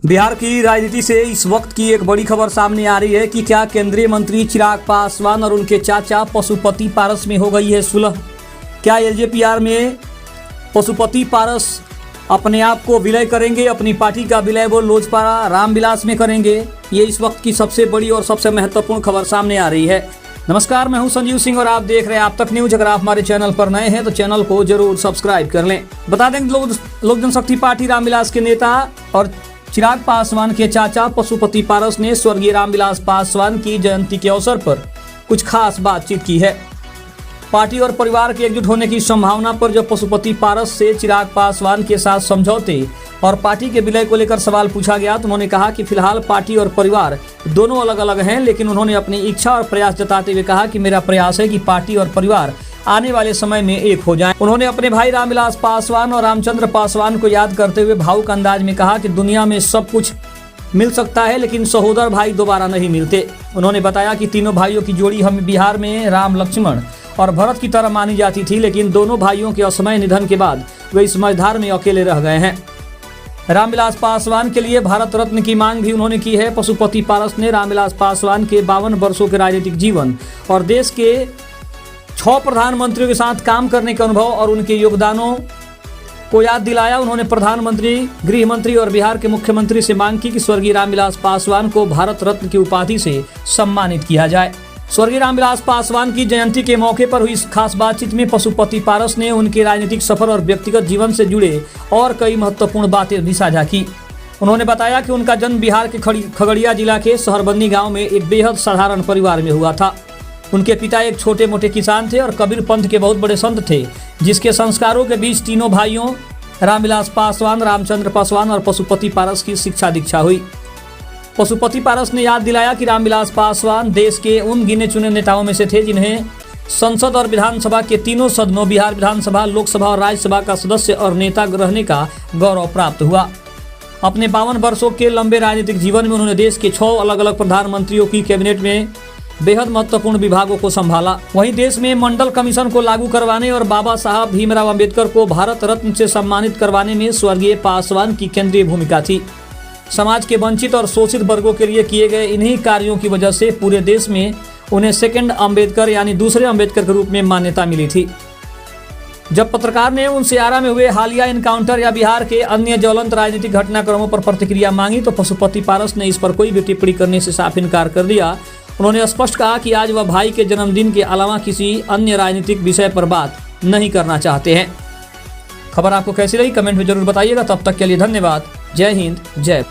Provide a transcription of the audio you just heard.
बिहार की राजनीति से इस वक्त की एक बड़ी खबर सामने आ रही है कि क्या केंद्रीय मंत्री चिराग पासवान और उनके चाचा पशुपति पारस में हो गई है सुलह। क्या एलजेपीआर में पशुपति पारस अपने आप को विलय करेंगे, अपनी पार्टी का विलय वो लोजपा रामविलास में करेंगे? ये इस वक्त की सबसे बड़ी और सबसे महत्वपूर्ण खबर सामने आ रही है। नमस्कार, मैं हूं संजीव सिंह और आप देख रहे हैं आप तक न्यूज। अगर आप हमारे चैनल पर नए हैं तो चैनल को जरूर सब्सक्राइब कर लें। बता दें लोक जनशक्ति पार्टी रामविलास के नेता और चिराग पासवान के चाचा पशुपति पारस ने स्वर्गीय रामविलास पासवान की जयंती के अवसर पर कुछ खास बातचीत की है। पार्टी और परिवार के एकजुट होने की संभावना पर जब पशुपति पारस से चिराग पासवान के साथ समझौते और पार्टी के विलय को लेकर सवाल पूछा गया तो उन्होंने कहा कि फिलहाल पार्टी और परिवार दोनों अलग अलग हैं, लेकिन उन्होंने अपनी इच्छा और प्रयास जताते हुए कहा कि मेरा प्रयास है कि पार्टी और परिवार आने वाले समय में एक हो जाएं। उन्होंने अपने भाई रामविलास पासवान और रामचंद्र पासवान को याद करते हुए भावुक अंदाज में कहा कि दुनिया में सब कुछ मिल सकता है लेकिन सहोदर भाई दोबारा नहीं मिलते। उन्होंने बताया कि तीनों भाइयों की जोड़ी हमें बिहार में राम, लक्ष्मण और भरत की तरह मानी जाती थी, लेकिन दोनों भाइयों के असमय निधन के बाद वे इस मझधार में अकेले रह गए हैं। रामविलास पासवान के लिए भारत रत्न की मांग भी उन्होंने की है। पशुपति पारस ने रामविलास पासवान के 52 वर्षों के राजनीतिक जीवन और देश के 6 प्रधानमंत्रियों के साथ काम करने के अनुभव और उनके योगदानों को याद दिलाया। उन्होंने प्रधानमंत्री, गृह मंत्री और बिहार के मुख्यमंत्री से मांग की कि स्वर्गीय रामविलास पासवान को भारत रत्न की उपाधि से सम्मानित किया जाए। स्वर्गीय रामविलास पासवान की जयंती के मौके पर हुई इस खास बातचीत में पशुपति पारस ने उनके राजनीतिक सफर और व्यक्तिगत जीवन से जुड़े और कई महत्वपूर्ण बातें भी साझा की। उन्होंने बताया कि उनका जन्म बिहार के खगड़िया जिला के शहरबंदी गांव में एक बेहद साधारण परिवार में हुआ था। उनके पिता एक छोटे मोटे किसान थे और कबीर पंथ के बहुत बड़े संत थे, जिसके संस्कारों के बीच तीनों भाइयों रामविलास पासवान, रामचंद्र पासवान और पशुपति पारस की शिक्षा दीक्षा हुई। पशुपति पारस ने याद दिलाया कि रामविलास पासवान देश के उन गिने चुने नेताओं में से थे जिन्हें संसद और विधानसभा के तीनों सदनों, बिहार विधानसभा, लोकसभा और राज्यसभा का सदस्य और नेता रहने का गौरव प्राप्त हुआ। अपने 52 वर्षों के लंबे राजनीतिक जीवन में उन्होंने देश के 6 अलग अलग प्रधानमंत्रियों की कैबिनेट में बेहद महत्वपूर्ण विभागों को संभाला। वहीं देश में मंडल कमीशन को लागू करवाने और बाबा साहब भीमराव अंबेडकर को भारत रत्न से सम्मानित करवाने में स्वर्गीय पासवान की केंद्रीय भूमिका थी। समाज के वंचित और शोषित वर्गों के लिए किए गए इन्हीं कार्यों की वजह से पूरे देश में उन्हें सेकंड अंबेडकर यानी दूसरे अंबेडकर के रूप में मान्यता मिली थी। जब पत्रकार ने उनसे आरा में हुए हालिया इनकाउंटर या बिहार के अन्य ज्वलंत राजनीतिक घटनाक्रमों पर प्रतिक्रिया मांगी तो पशुपति पारस ने इस पर कोई भी टिप्पणी करने से साफ इनकार कर दिया। उन्होंने स्पष्ट कहा कि आज वह भाई के जन्मदिन के अलावा किसी अन्य राजनीतिक विषय पर बात नहीं करना चाहते हैं। खबर आपको कैसी लगी कमेंट में जरूर बताइएगा। तब तक के लिए धन्यवाद। जय हिंद, जय